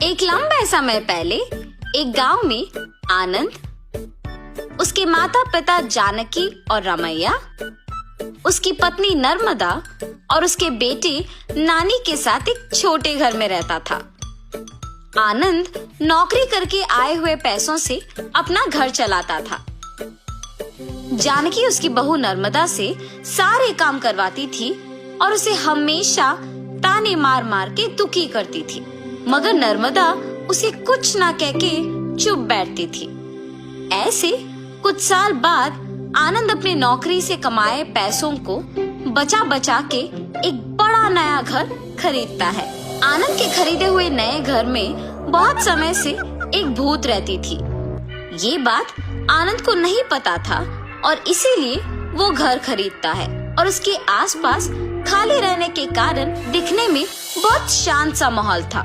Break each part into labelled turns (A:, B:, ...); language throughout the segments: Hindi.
A: एक लंबे समय पहले एक गांव में आनंद, उसके माता पिता जानकी और रमैया, उसकी पत्नी नर्मदा और उसके बेटे नानी के साथ एक छोटे घर में रहता था। आनंद नौकरी करके आए हुए पैसों से अपना घर चलाता था। जानकी उसकी बहू नर्मदा से सारे काम करवाती थी और उसे हमेशा ताने मार मार के दुखी करती थी, मगर नर्मदा उसे कुछ ना कह के चुप बैठती थी। ऐसे कुछ साल बाद आनंद अपने नौकरी से कमाए पैसों को बचा बचा के एक बड़ा नया घर खरीदता है। आनंद के खरीदे हुए नए घर में बहुत समय से एक भूत रहती थी। ये बात आनंद को नहीं पता था और इसीलिए वो घर खरीदता है और उसके आसपास खाली रहने के कारण दिखने में बहुत शांत सा माहौल था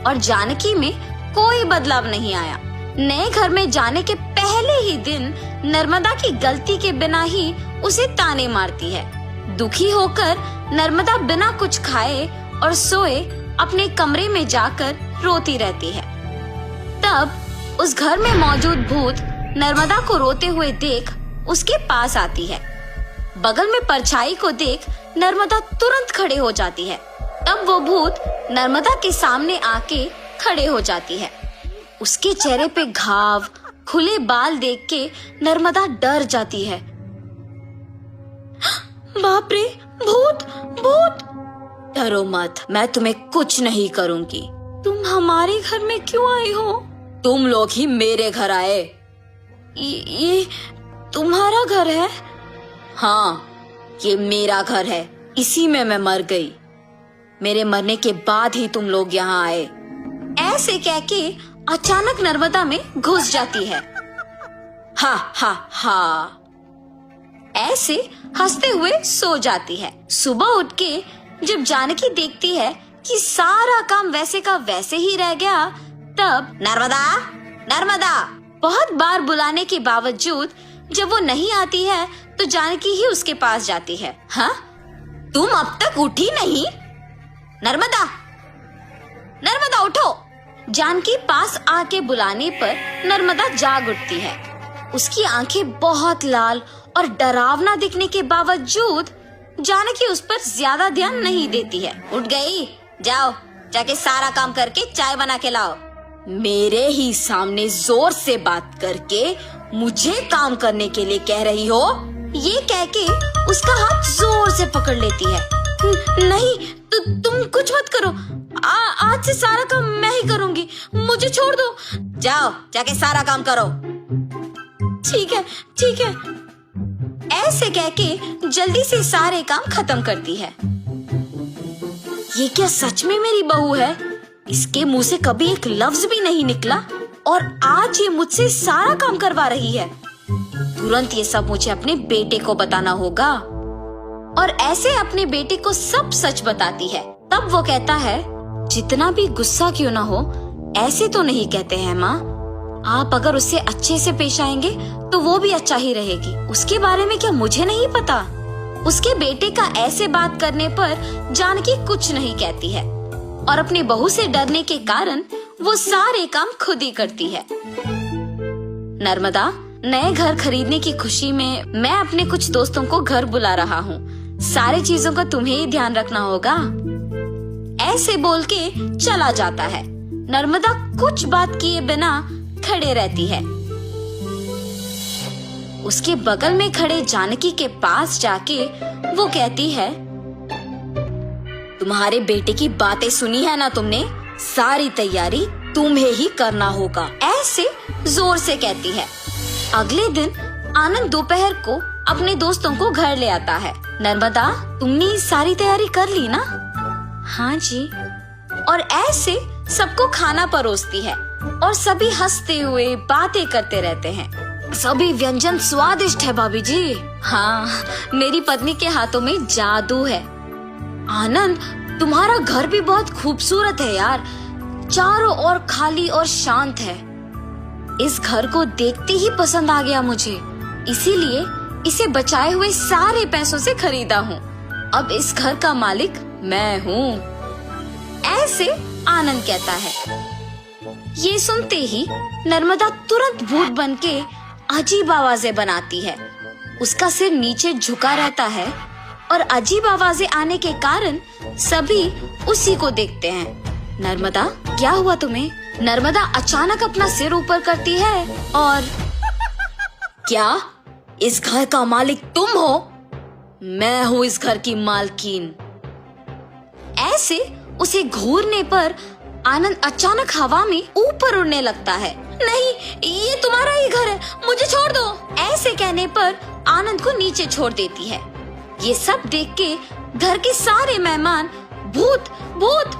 A: और जानकी में कोई बदलाव नहीं आया। नए घर में जाने के पहले ही दिन नर्मदा की गलती के बिना ही उसे ताने मारती है। दुखी होकर नर्मदा बिना कुछ खाए और सोए अपने कमरे में जाकर रोती रहती है। तब उस घर में मौजूद भूत नर्मदा को रोते हुए देख उसके पास आती है। बगल में परछाई को देख नर्मदा तुरंत खड़े हो जाती है। तब वो भूत नर्मदा के सामने आके खड़े हो जाती है। उसके चेहरे पे घाव, खुले बाल देख के नर्मदा डर जाती है। बाप रे, भूत भूत! डरो मत, मैं तुम्हें कुछ नहीं करूंगी। तुम हमारे घर में क्यों आई हो? तुम लोग ही मेरे घर आए। ये तुम्हारा घर है? हाँ, ये मेरा घर है। इसी में मैं मर गई। मेरे मरने के बाद ही तुम लोग यहाँ आए। ऐसे कह के अचानक नर्मदा में घुस जाती है। हा हा हा! ऐसे हंसते हुए सो जाती है। सुबह उठ के जब जानकी देखती है कि सारा काम वैसे का वैसे ही रह गया, तब नर्मदा नर्मदा बहुत बार बुलाने के बावजूद जब वो नहीं आती है तो जानकी ही उसके पास जाती है। हाँ, तुम अब तक उठी नहीं? नर्मदा नर्मदा उठो! जानकी पास आके बुलाने पर नर्मदा जाग उठती है। उसकी आंखें बहुत लाल और डरावना दिखने के बावजूद जानकी उस पर ज्यादा ध्यान नहीं देती है। उठ गई? जाओ, जाके सारा काम करके चाय बना के लाओ। मेरे ही सामने जोर से बात करके मुझे काम करने के लिए कह रही हो? ये कह के उसका हाथ जोर से पकड़ लेती है। नहीं, तुम कुछ मत करो। आज से सारा काम मैं ही करूंगी, मुझे छोड़ दो। जाओ, जाके सारा काम करो। ठीक है, ठीक है। ऐसे कह के जल्दी से सारे काम खत्म करती है। ये क्या सच में मेरी बहू है? इसके मुंह से कभी एक लफ्ज भी नहीं निकला और आज ये मुझसे सारा काम करवा रही है। तुरंत ये सब मुझे अपने बेटे को बताना होगा। और ऐसे अपने बेटे को सब सच बताती है। तब वो कहता है, जितना भी गुस्सा क्यों ना हो, ऐसे तो नहीं कहते हैं माँ। आप अगर उससे अच्छे से पेश आएंगे तो वो भी अच्छा ही रहेगी। उसके बारे में क्या मुझे नहीं पता? उसके बेटे का ऐसे बात करने पर जानकी कुछ नहीं कहती है और अपनी बहू से डरने के कारण वो सारे काम खुद ही करती है। नर्मदा, नए घर खरीदने की खुशी में मैं अपने कुछ दोस्तों को घर बुला रहा हूँ। सारी चीजों का तुम्हें ही ध्यान रखना होगा। ऐसे बोल के चला जाता है। नर्मदा कुछ बात किए बिना खड़े रहती है। उसके बगल में खड़े जानकी के पास जाके वो कहती है, तुम्हारे बेटे की बातें सुनी है ना तुमने? सारी तैयारी तुम्हें ही करना होगा। ऐसे जोर से कहती है। अगले दिन आनंद दोपहर को अपने दोस्तों को घर ले आता है। नर्मदा, तुमने सारी तैयारी कर ली ना? हाँ जी। और ऐसे सबको खाना परोसती है और सभी हंसते हुए बातें करते रहते हैं। सभी व्यंजन स्वादिष्ट है भाभी जी। हाँ, मेरी पत्नी के हाथों में जादू है। आनंद, तुम्हारा घर भी बहुत खूबसूरत है यार। चारों ओर खाली और शांत है। इस घर को देखते ही पसंद आ गया मुझे, इसीलिए इसे बचाए हुए सारे पैसों से खरीदा हूँ। अब इस घर का मालिक मैं हूँ। ऐसे आनंद कहता है। ये सुनते ही नर्मदा तुरंत भूत बनके अजीब आवाजें बनाती है। उसका सिर नीचे झुका रहता है और अजीब आवाजें आने के कारण सभी उसी को देखते हैं। नर्मदा, क्या हुआ तुम्हें? नर्मदा अचानक अपना सिर ऊपर करती है और क्या इस घर का मालिक तुम हो? मैं हूँ इस घर की मालकिन। ऐसे उसे घूरने पर आनंद अचानक हवा में ऊपर उड़ने लगता है। नहीं, ये तुम्हारा ही घर है, मुझे छोड़ दो। ऐसे कहने पर आनंद को नीचे छोड़ देती है। ये सब देख के घर के सारे मेहमान भूत भूत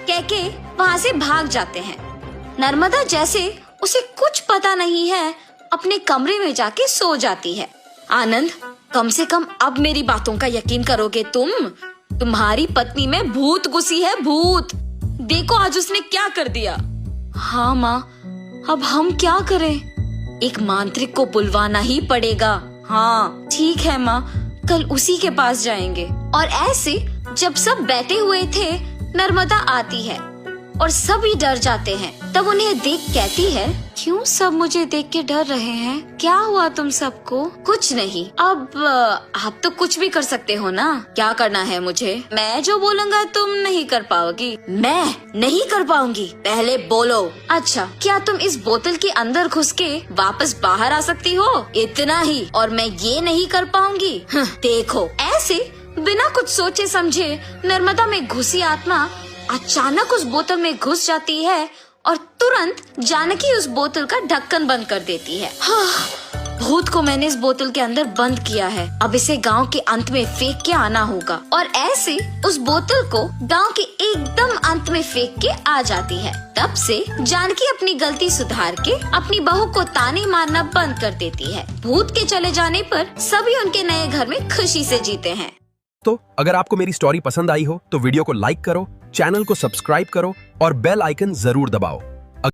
A: कह के वहाँ से भाग जाते हैं। नर्मदा जैसे उसे कुछ पता नहीं है अपने कमरे में जाके सो जाती है। आनंद, कम से कम अब मेरी बातों का यकीन करोगे तुम? तुम्हारी पत्नी में भूत घुसी है, भूत। देखो आज उसने क्या कर दिया। हाँ माँ, अब हम क्या करें? एक मांत्रिक को बुलवाना ही पड़ेगा। हाँ ठीक है माँ, कल उसी के पास जाएंगे। और ऐसे जब सब बैठे हुए थे, नर्मदा आती है और सभी डर जाते हैं। तब उन्हें देख कहती है, क्यों सब मुझे देख के डर रहे हैं? क्या हुआ तुम सबको? कुछ नहीं। अब आप तो कुछ भी कर सकते हो ना। क्या करना है मुझे? मैं जो बोलूँगा तुम नहीं कर पाओगी। मैं नहीं कर पाऊंगी? पहले बोलो। अच्छा, क्या तुम इस बोतल के अंदर घुस के वापस बाहर आ सकती हो? इतना ही, और मैं ये नहीं कर पाऊंगी? देखो। ऐसे बिना कुछ सोचे समझे नर्मदा में घुसी आत्मा अचानक उस बोतल में घुस जाती है और तुरंत जानकी उस बोतल का ढक्कन बंद कर देती है। भूत को मैंने इस बोतल के अंदर बंद किया है, अब इसे गांव के अंत में फेंक के आना होगा। और ऐसे उस बोतल को गांव के एकदम अंत में फेंक के आ जाती है। तब से जानकी अपनी गलती सुधार के अपनी बहू को ताने मारना बंद कर देती है। भूत के चले जाने पर सभी उनके नए घर में खुशी से जीते हैं।
B: तो अगर आपको मेरी स्टोरी पसंद आई हो तो वीडियो को लाइक करो, चैनल को सब्सक्राइब करो और बेल आइकन जरूर दबाओ।